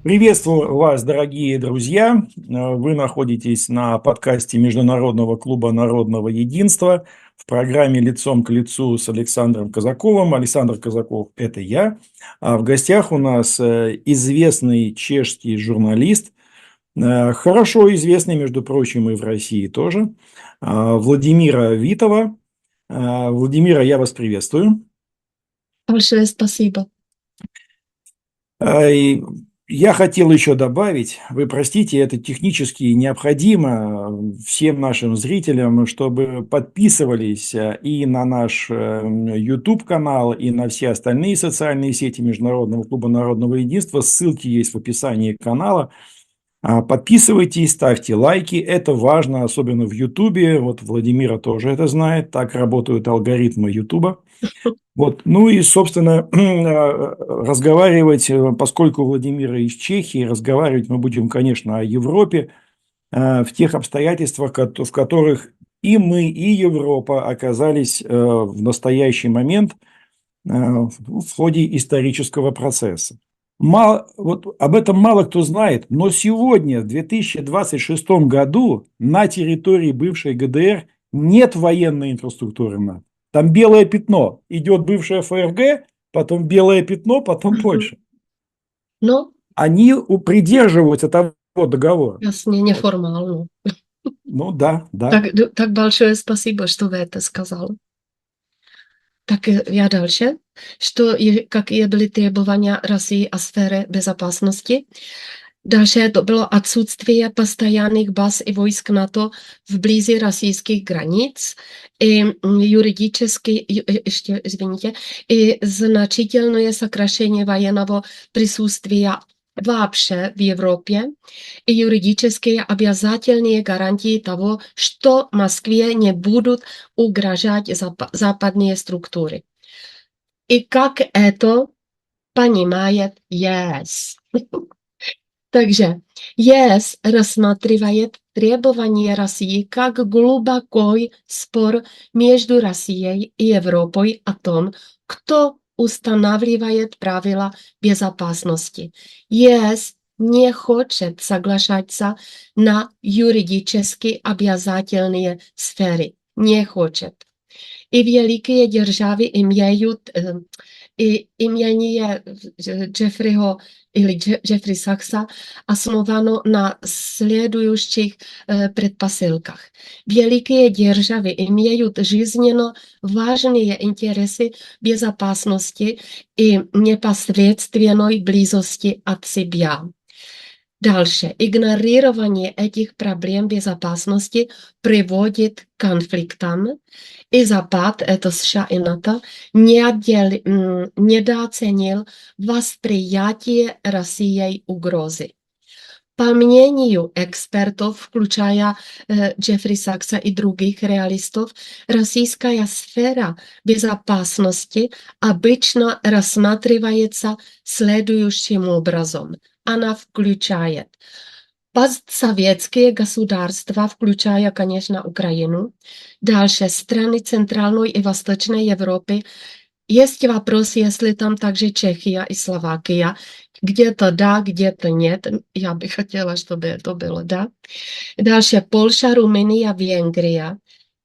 Приветствую вас, дорогие друзья. Вы находитесь на подкасте Международного клуба народного единства в программе «Лицом к лицу» с Александром Казаковым. Александр Казаков – это я. А в гостях у нас известный чешский журналист, хорошо известный, между прочим, и в России тоже, Владимира Витова. Владимира, я вас приветствую. Большое спасибо. И я хотел еще добавить, вы простите, это технически необходимо всем нашим зрителям, чтобы подписывались и на наш YouTube-канал, и на все остальные социальные сети Международного клуба народного единства. Ссылки есть в описании канала. Подписывайтесь, ставьте лайки, это важно, особенно в Ютубе. Вот Владимира тоже это знает, так работают алгоритмы Ютуба. Вот. Ну и, собственно, разговаривать, поскольку Владимир из Чехии, разговаривать мы будем, конечно, о Европе, в тех обстоятельствах, в которых и мы, и Европа оказались в настоящий момент в ходе исторического процесса. Вот об этом мало кто знает, но сегодня, в 2026 году, на территории бывшей ГДР нет военной инфраструктуры НАТО. Там белое пятно. Идет бывшая ФРГ, потом белое пятно, потом Польша. No, Они придерживаются того договора. jasně, Вот. neformálno. Ну да, Tak, да. tak большое спасибо, что вы это сказал. Так я дальше. Какие были требования России о сфере безопасности? Дальше to bylo отсутствие постоянных баз и войск НАТО вблизи российских границ и юридически, еще, извините, и значительное сокращение военного присутствия вообще в Европе и юридические обязательные гарантии того, что Москве не будут угрожать западные структуры. И как это понимает ЕС? Takže ЕС рассматривает требования России как глубокий спор между Россией и Европой о том, кто устанавливает правила безопасности. ЕС не хочет соглашаться на юридически обязательные сферы. Не хочет. I великие державy имеют имение Jeffreyho или Jeffrey Sachsa основано на следующих предпосылках. Великие державы имеют жизненно важные интересы безопасности и непосредственной близости от себя. Дальше. Игнорирование этих проблем безопасности приводит к конфликтам, и Запад, это США и НАТО, недооценил восприятие Россией угрозы. По мнению экспертов, включая Джеффри Сакса и других реалистов, российская сфера безопасности обычно рассматривается следующим образом. Она включает постсоветские государства, включая, конечно, Украину, дальше страны Центральной и Восточной Европы. Есть вопрос, если там также Чехия и Словакия. Где-то да, где-то нет. Я бы хотела, чтобы это было да. Дальше Польша, Румыния, Венгрия.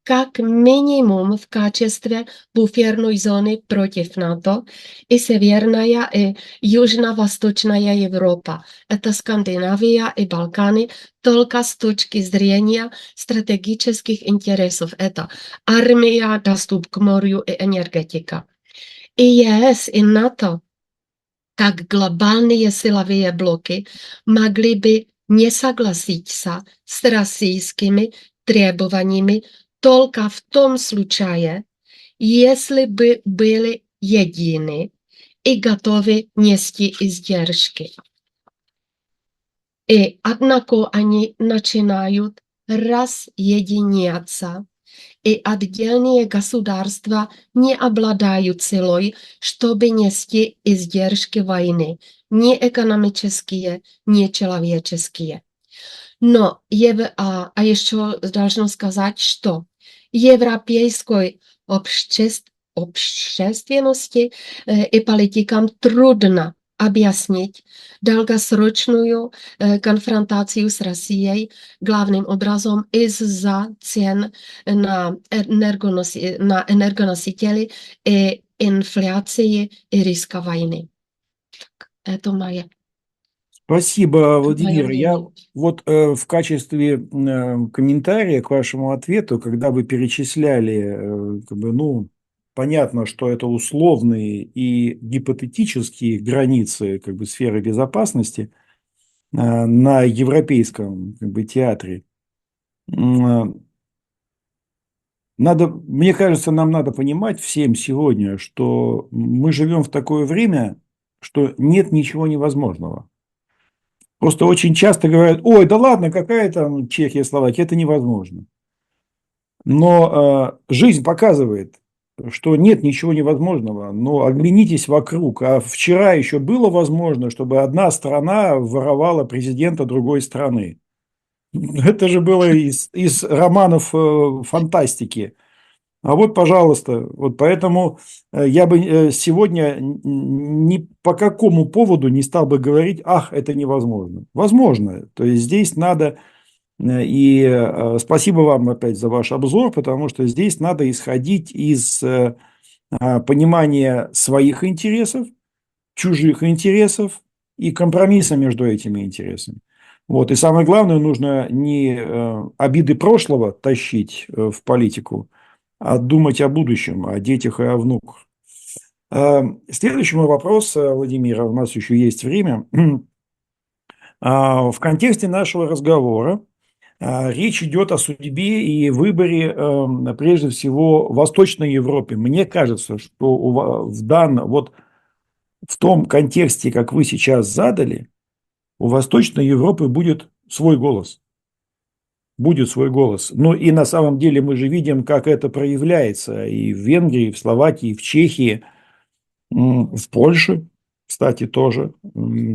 Как минимум в качестве буферной зоны против НАТО и Северная и Южно-Восточная Европа. Это Скандинавия и Балканы. Только с точки зрения стратегических интересов. Это армия, доступ к морю и энергетика. И ЕС, и НАТО, как глобальные силовые блоки, могли бы не согласиться с российскими требованиями только в том случае, если бы были едины и готовы нести издержки. И однако они начинают разъединяться, и отдельные государства не обладают силой, чтобы нести издержки войны, ни экономические, ни человеческие. Но еще должно сказать, что европейской общественности и политикам трудно objasnit долгосрочную конфронтацию с Россией главным образом из-за цен на энергоносители и инфляции и риска войны. Так, это Спасибо, мое Владимир. Я мнение. вот в качестве комментария к вашему ответу, когда вы перечисляли, как бы, ну, понятно, что это условные и гипотетические границы как бы, сферы безопасности на европейском как бы, театре. Надо, мне кажется, нам надо понимать всем сегодня, что мы живем в такое время, что нет ничего невозможного. Просто очень часто говорят, ой, да ладно, какая там Чехия, Словакия, это невозможно. Но жизнь показывает, что нет ничего невозможного. Но оглянитесь вокруг. А вчера еще было возможно, чтобы одна страна воровала президента другой страны. Это же было из романов фантастики. А вот, пожалуйста, вот поэтому я бы сегодня ни по какому поводу не стал бы говорить, ах, это невозможно. Возможно. То есть здесь надо, и спасибо вам опять за ваш обзор, потому что здесь надо исходить из понимания своих интересов, чужих интересов и компромисса между этими интересами. Вот. И самое главное, нужно не обиды прошлого тащить в политику, а думать о будущем, о детях и о внуках. Следующий мой вопрос, Владимир, у нас еще есть время. В контексте нашего разговора речь идет о судьбе и выборе, прежде всего, в Восточной Европе. Мне кажется, что вот в том контексте, как вы сейчас задали, у Восточной Европы будет свой голос. Будет свой голос. Ну и на самом деле мы же видим, как это проявляется и в Венгрии, и в Словакии, и в Чехии, в Польше, кстати, тоже.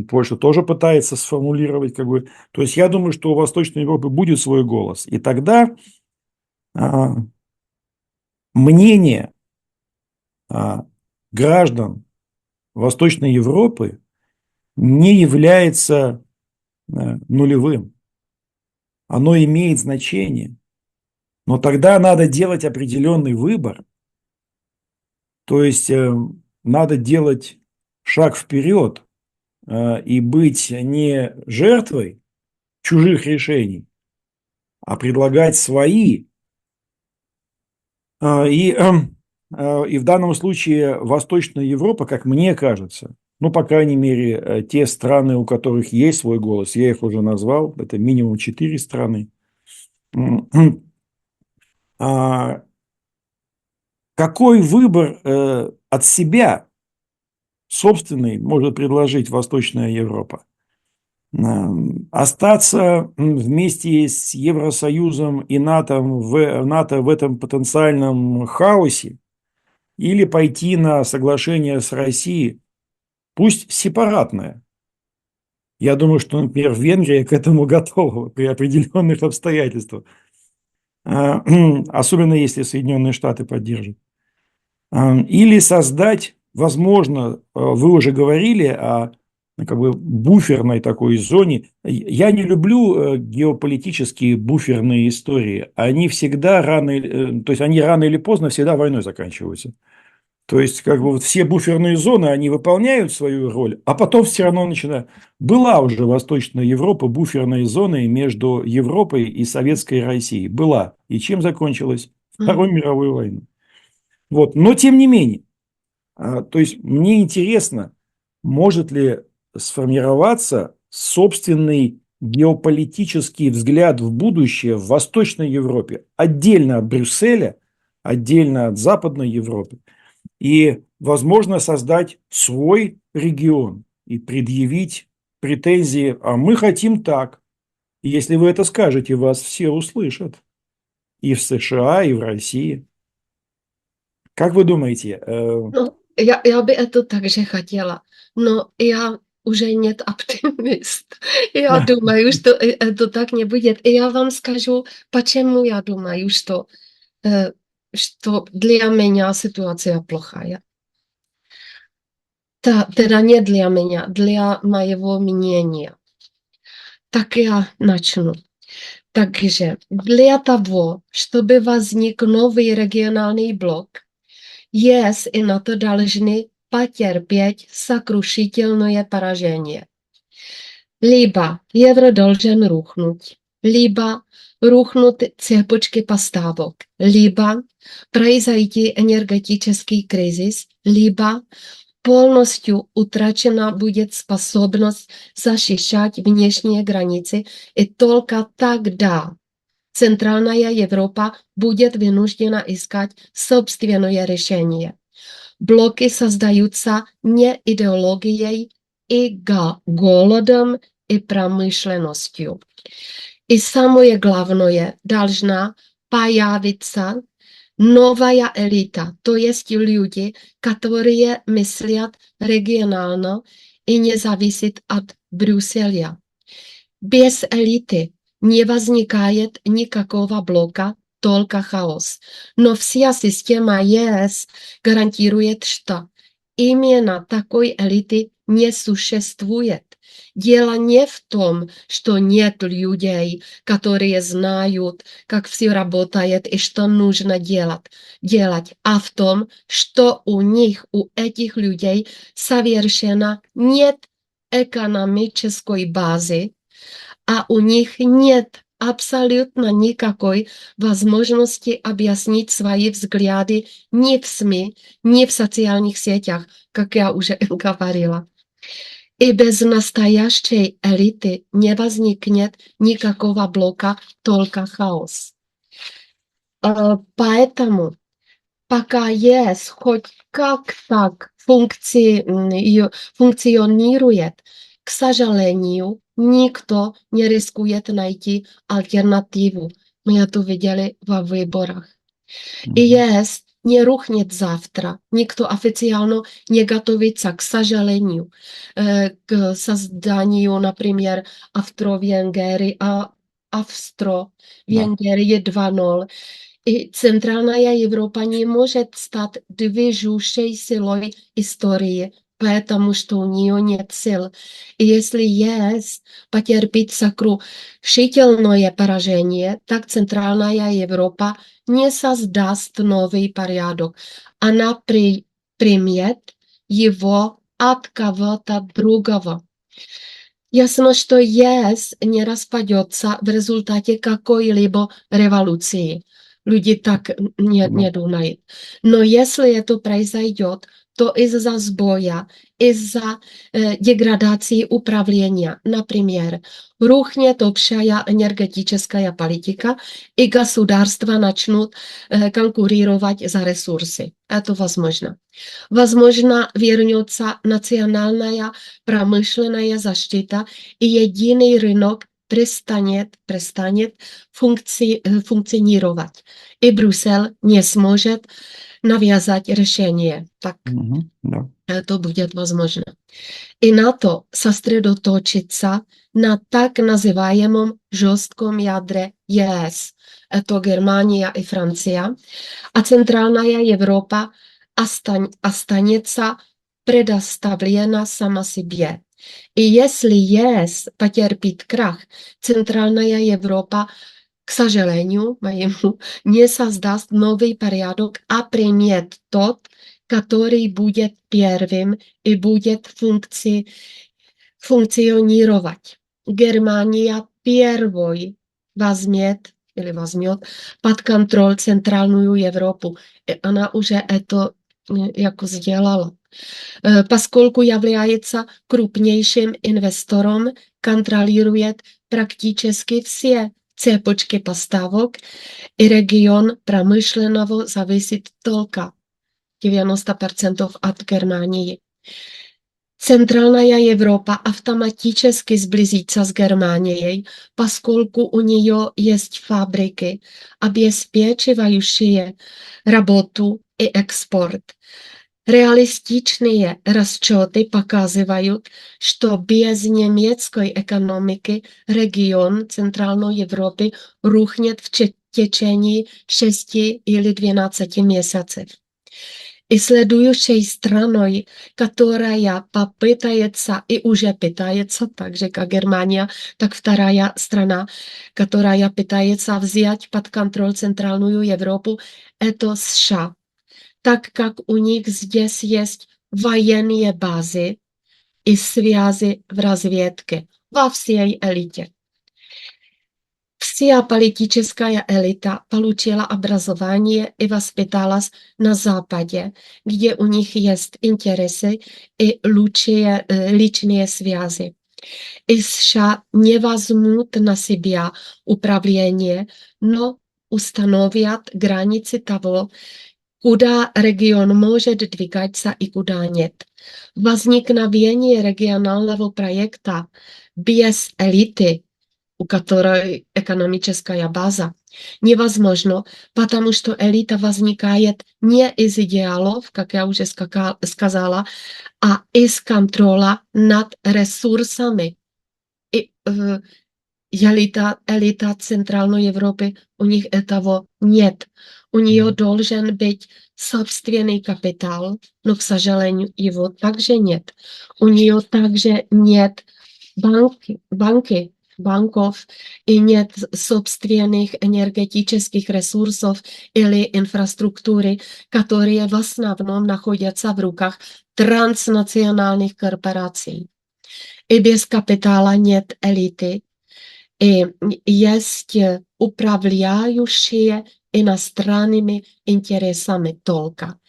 Польша тоже пытается сформулировать, как бы. То есть я думаю, что у Восточной Европы будет свой голос. И тогда а, мнение граждан Восточной Европы не является нулевым. Оно имеет значение. Но тогда надо делать определенный выбор. То есть надо делать шаг вперед и быть не жертвой чужих решений, а предлагать свои. И в данном случае Восточная Европа, как мне кажется, ну, по крайней мере, те страны, у которых есть свой голос, я их уже назвал, это минимум 4 страны. Какой выбор от себя собственный может предложить Восточная Европа? Остаться вместе с Евросоюзом и НАТО в этом потенциальном хаосе или пойти на соглашение с Россией, пусть сепаратное. Я думаю, что, например, Венгрия к этому готова при определенных обстоятельствах, особенно если Соединенные Штаты поддержат. Или создать, возможно, вы уже говорили о как бы буферной такой зоне. Я не люблю геополитические буферные истории. Они всегда то есть они рано или поздно всегда войной заканчиваются. То есть, как бы вот все буферные зоны, они выполняют свою роль, а потом все равно начинают. Была уже Восточная Европа буферной зоной между Европой и Советской Россией. Была. И чем закончилась? Второй мировой войной. Вот. Но тем не менее, то есть мне интересно, может ли сформироваться собственный геополитический взгляд в будущее в Восточной Европе, отдельно от Брюсселя, отдельно от Западной Европы, и, возможно, создать свой регион и предъявить претензии, а мы хотим так. И если вы это скажете, вас все услышат. И в США, и в России. Как вы думаете? No, já by to takže chtěla. No, já už нет оптимист. Я думаю, что это так не будет. И я вам скажу, почему я думаю, что для меня ситуация плохая. Teda не для меня, для моего мнения. Так я начну. Takže для того, чтобы возник новый региональный блок, есть и на to должны потерпеть сокрушительное поражение. Либо евро должен рухнуть, либо рухнут цепочки поставок, либо произойти энергетический кризис, либо полностью утрачена будет способность защищать внешние границы, и только тогда Центральная Европа будет вынуждена искать собственное решение. Bloky создаются не идеологией и голодом и промышленностью. И самое главное, должна появиться новая элита, то есть люди, которые myslят regionálně и не зависят от Брюсселя. Без элиты не возникает никакого блока, только хаос. Но вся система ЕС гарантирует, что именно такой элиты не существует. Дело не в том, что нет людей, которые знают, как все работает и что нужно делать, а в том, что у этих людей, совершенно нет экономической базы, а у них нет абсолютно никакой возможности объяснить свои взгляды ни в СМИ, ни в социальных сетях, как я уже говорила. И без настоящей элиты не возникнет никакого блока, только хаос. Поэтому пока есть хоть как так функционирует, к сожалению, никто не рискует найти альтернативу. Мы это видели во выборах. И ЕС не рухнет завтра. Никто официально не готовится, к сожалению, к созданию, например, Австро-Венгрии 2.0. И Центральная Европа не может стать движущей силой истории, потому что у нее нет сил. И если ЕС потерпит сокрушительное поражение, так Центральная Европа не создаст новый порядок. Она примет его от кого-то другого. Ясно, что ЕС не распадется в результате какой-либо революции. Люди так не думают. Но если это произойдет, то из-за сбоя, из-за деградации управления, например, рухнет общая энергетическая политика, и государства начнут конкурировать за ресурсы. Это возможно. Возможно, вернется национальная промышленная защита, и единый рынок přestanет функционировать. И Брюссел не сможет навязать решение. Так to будет возможно. И NATO сосредоточится на так называемом жестком ядре ЕС. Это Германия и Франция. А Центральная Европа останется предоставлена сама себе. И если ЕС потерпит крах, Центральная Европа, к сожалению, моему, не создаст новый порядок, а примет тот, который будет первым и будет функционировать. Германия первой возьмет под контроль Центральную Европу. И она уже это jako сделала. Поскольку является крупнейшим инвестором, контролирует практически все цепочки поставок, и регион промышленного зависит только 90% от Германии. Центральная Европа автоматически сблизится с Германией, поскольку у нее есть фабрики, обеспечивающие работу и экспорт. Реалистичные расчеты показывают, что без немецкой экономики регион Центральной Европы рухнет в течение 6 или 12 месяцев. И следующей страной, которая попытается и уже пытается, так же как Германия, так вторая страна, которая пытается взять под контроль Центральную Европу, это США. Так как у них здесь есть военные базы и связи в разведке во всей элите. Вся политическая элита получила образование и воспиталась на Západě, где у них есть интересы и личные связи. И США не возьмут на себя управление, но установят границы того, куда регион может двигаться и куда нет. Возникновение регионального проекта без элиты, у которой экономическая база, невозможно, потому что элита возникает не из идеалов, как я уже сказала, а из контроля над ресурсами. И элита Центральной Европы, у них этого нет. У нее должен быть собственный капитал, но, к сожалению, его также нет. У нее также нет банков и нет собственных энергетических ресурсов или инфраструктуры, которые в основном находятся в руках транснациональных корпораций. И без капитала нет элиты. И есть управляющие иностранными интересами только.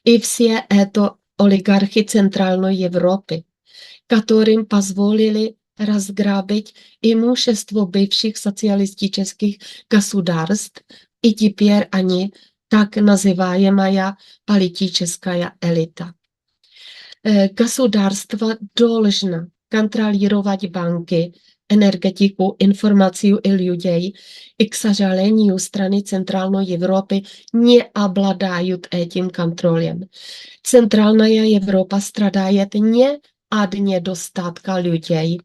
И все это олигархи Центральной Европы, которым позволили разграбить имущество бывших социалистических государств, и теперь они так называемая политическая элита. Государство должно контролировать банky, energetiku, informaci i людей, и, к сожалению, страны Центральной Европы не обладают этим контролем. Центральная Европа страдает не от недостатка людей,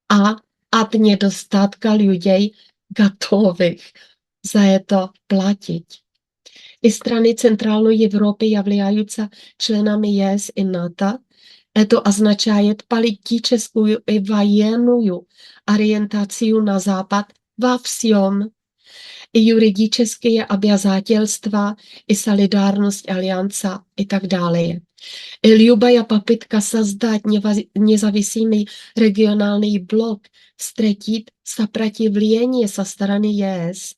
а от недостатка людей, готовых за это платить. И страны Центральной Европы являются членами ЕС и НАТО. Это означает политическую и военную ориентацию на Запад во всем. И юридические обязательства, и солидарность альянса и так далее. И любая попытка создать независимый региональный блок встретит сопротивление со стороны ЕС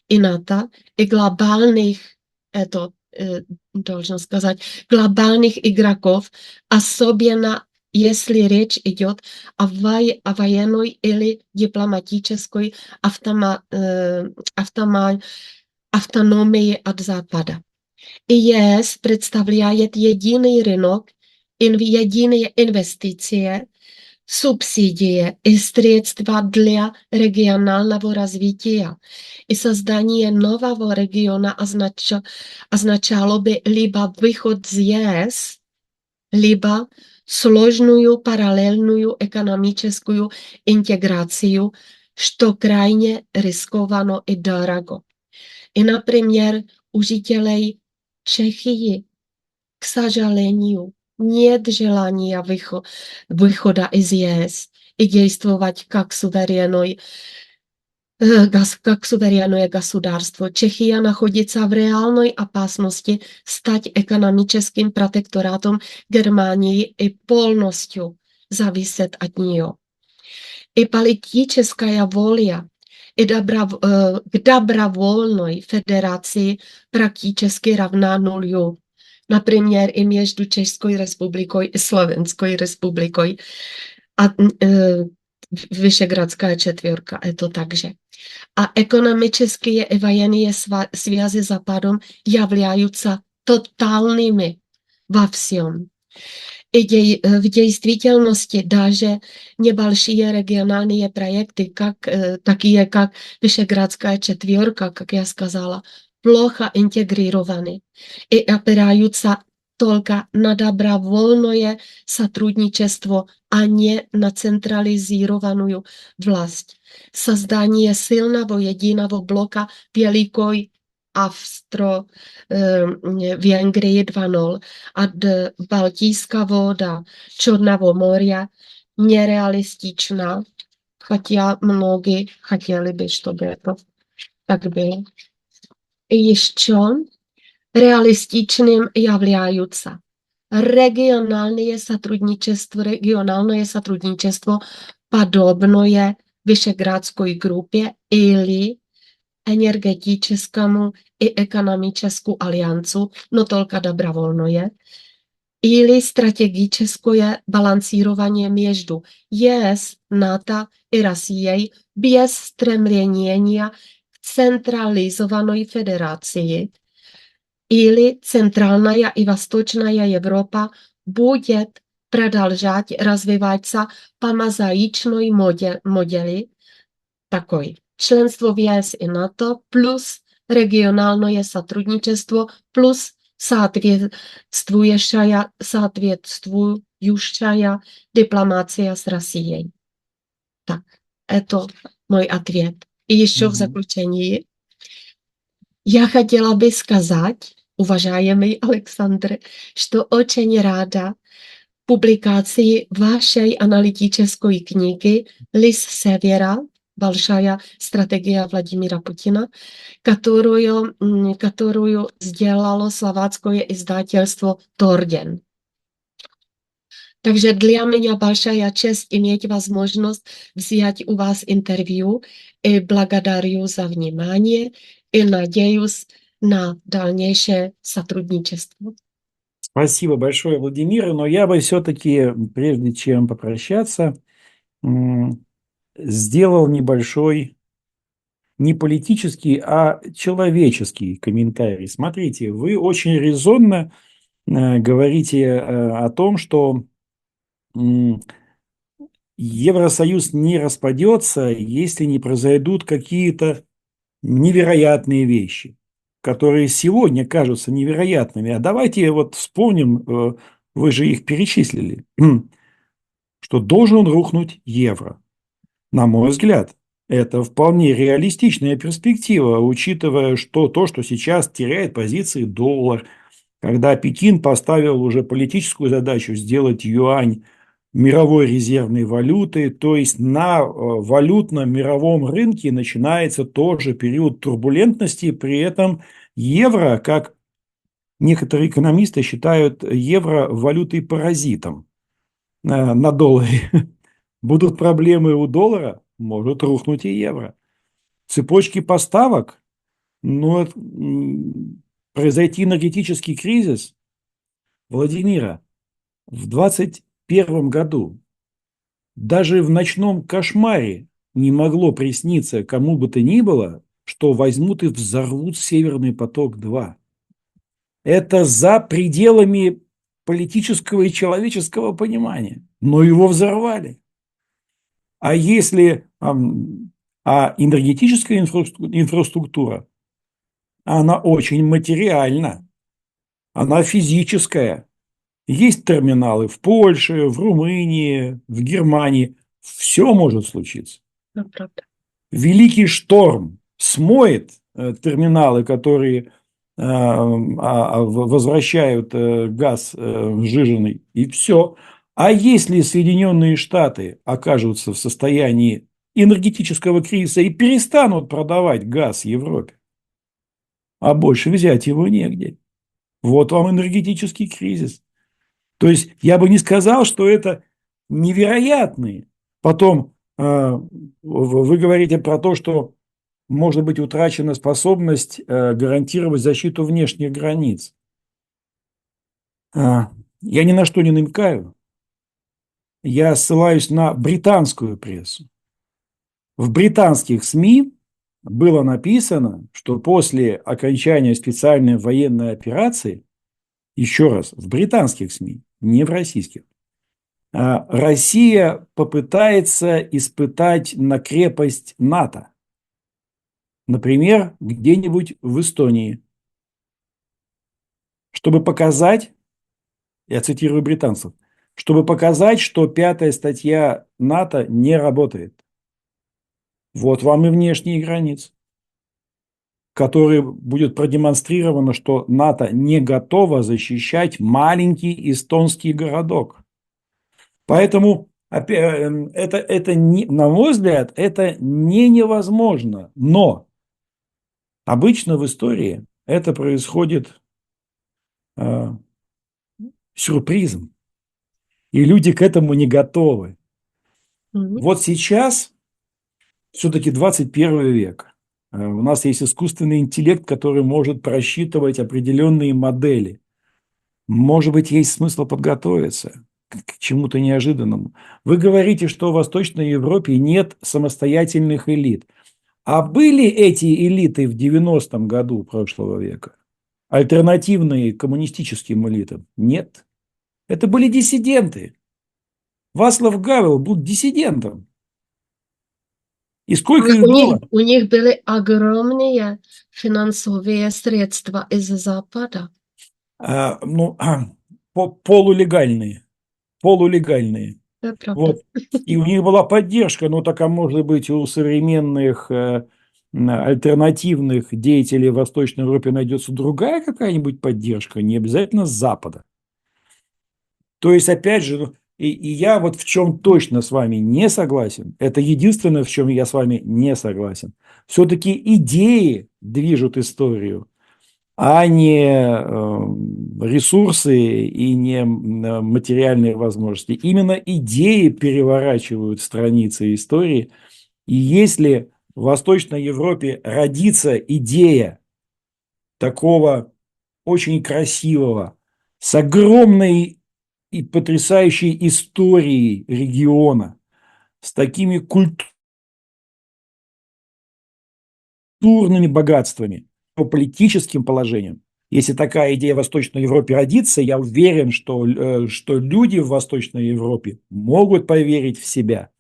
и НАТО и глобальных, это должен сказать, глобальных игроков, особенно если речь идет о военной или дипломатической автономии от Запада. И ЕС представляет единый рынок, единые инвестиции, субсидии и средства для регионального развития. И создание нового региона означало бы либо выход из ЕС, либо сложную параллельную экономическую интеграцию, что крайне рискованно и дорого. И, например, у жителей Čechy, к сожалению, нет желания выхода из ЕС и действовать как суверенное государство. Чехия находится в реальной опасности стать экономическим протекторатом Германии и полностью зависеть от нее. И политическая воля к добровольной федерации практически равна нулю. Например, и между Českou republikou и Slovenskou republikou. A Vyšegradská četvěrka, je to takže. A ekonomické i военные связи с Западом являются тотальными во всем. И в действительности даже небольшие региональные проекты, такие как Вышеградская четверка, как я сказала, плохо интегрированы и опираются только на добровольное сотрудничество, а не на централизированную власть. Создание сильного единого блока Великой Австро-Венгрии 2:0 a Балтийская вода Черного моря нереалистична, хотя многие хотели бы, чтобы это так было. И еще realističným являются regionálne сотрудничество подобное Вышеградской группе или энергетическому и экономическому альянсу, но только добровольное, или strategické balansírování между ЕС, НАТО и Россией без стремления к централизованной федерации, или центральная и восточная Европа будет продолжать развиваться по мозаичной модели, такой членство в ЕС и НАТО плюс региональное сотрудничество плюс соответствующая дипломация с Россией. Так, это мой ответ. И еще в заключении я хотела бы сказать, уважаемый Александр, что очень рада публикации вашей аналитической книги «Лис Севера. Большая стратегия Владимира Путина», которую сделало словацкое издательство Торген. Takže для меня большая честь иметь возможность взять у вас интервью и благодарю за внимание и надеюсь на дальнейшее сотрудничество. Спасибо большое, Владимир. Но я бы все-таки, прежде чем попрощаться, сделал небольшой, не политический, а человеческий комментарий. Смотрите, вы очень резонно говорите о том, что Евросоюз не распадется, если не произойдут какие-то невероятные вещи, которые сегодня кажутся невероятными. А давайте вот вспомним, вы же их перечислили, что должен рухнуть евро. На мой взгляд, это вполне реалистичная перспектива, учитывая, что то, что сейчас теряет позиции доллар, когда Пекин поставил уже политическую задачу сделать юань мировой резервной валютой, то есть на валютном мировом рынке начинается тоже период турбулентности, при этом евро, как некоторые экономисты считают, евро валютой-паразитом на долларе. Будут проблемы у доллара, может рухнуть и евро. Цепочки поставок, произойти энергетический кризис. Владимира, в 2021 году даже в ночном кошмаре не могло присниться кому бы то ни было, что возьмут и взорвут Северный поток-2. Это за пределами политического и человеческого понимания. Но его взорвали. А если энергетическая инфраструктура, она очень материальна, она физическая. Есть терминалы в Польше, в Румынии, в Германии. Все может случиться. Великий шторм смоет терминалы, которые возвращают газ сжиженный, и все. А если Соединенные Штаты окажутся в состоянии энергетического кризиса и перестанут продавать газ Европе, а больше взять его негде, вот вам энергетический кризис. То есть я бы не сказал, что это невероятные. Потом вы говорите про то, что может быть утрачена способность гарантировать защиту внешних границ. Я ни на что не намекаю. Я ссылаюсь на британскую прессу. В британских СМИ было написано, что после окончания специальной военной операции, еще раз, в британских СМИ, не в российских, Россия попытается испытать на крепость НАТО. Например, где-нибудь в Эстонии. Чтобы показать, я цитирую британцев, чтобы показать, что 5-я статья НАТО не работает. Вот вам и внешние границы. который будет продемонстрировано, что НАТО не готово защищать маленький эстонский городок. Поэтому это не, на мой взгляд, это не невозможно. Но обычно в истории это происходит э, сюрпризом. И люди к этому не готовы. Mhm. Вот сейчас все-таки 21 век. У нас есть искусственный интеллект, который может просчитывать определенные модели. Может быть, есть смысл подготовиться к чему-то неожиданному. Вы говорите, что в Восточной Европе нет самостоятельных элит. А были эти элиты в 90-м году прошлого века? Альтернативные коммунистическим элитам? Нет. Это были диссиденты. Вацлав Гавел был диссидентом. И сколько Ale их было? u nich byly ogromné financové sredstva i ze západa. Ну, полулегальные. Полулегальные. To je pravda. Вот. И у них была поддержка, ну так, а может быть, у современных альтернативных деятелей в Восточной Европе найдется другая какая-нибудь поддержка, не обязательно с Запада. То есть, опять же, и я вот в чем точно с вами не согласен, это единственное, в чем я с вами не согласен. Все-таки идеи движут историю, а не ресурсы и не материальные возможности. Именно идеи переворачивают страницы истории. И если в Восточной Европе родится идея такого очень красивого, с огромной и потрясающей историей региона, с такими культурными богатствами, по политическим положениям. Если такая идея в Восточной Европе родится, я уверен, что люди в Восточной Европе могут поверить в себя.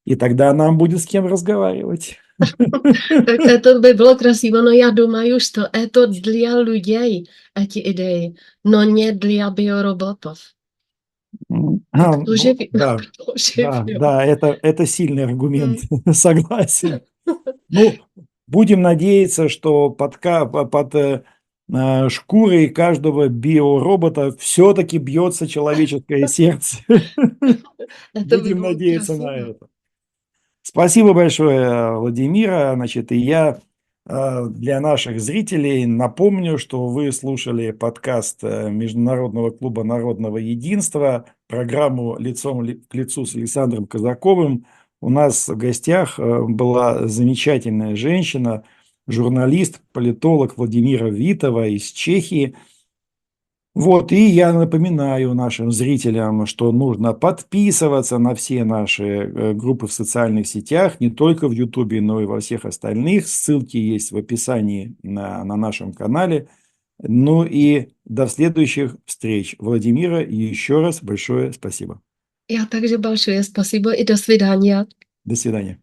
И тогда нам будет с кем разговаривать. Tak to by bylo krasivo, no já думаю, что это для людей, эти идеи, но не для биороботов. Кто живет? Да, Кто да, живет? да, это сильный аргумент, согласен. Ну, будем надеяться, что под шкурой каждого биоробота все-таки бьется человеческое сердце. Это by Будем bylo надеяться на krasivo. это. Спасибо большое, Владимира. Значит, и я для наших зрителей напомню, что вы слушали подкаст Международного клуба народного единства, программу «Лицом к лицу» с Александром Казаковым. У нас в гостях была замечательная женщина, журналист, политолог Владимира Витова из Чехии. Вот, и я напоминаю нашим зрителям, что нужно подписываться на все наши группы в социальных сетях, не только в Ютубе, но и во всех остальных. Ссылки есть в описании на нашем канале. Ну и до следующих встреч. Владимира, еще раз большое спасибо. Já takže большое спасибо и до свидания. До свидания.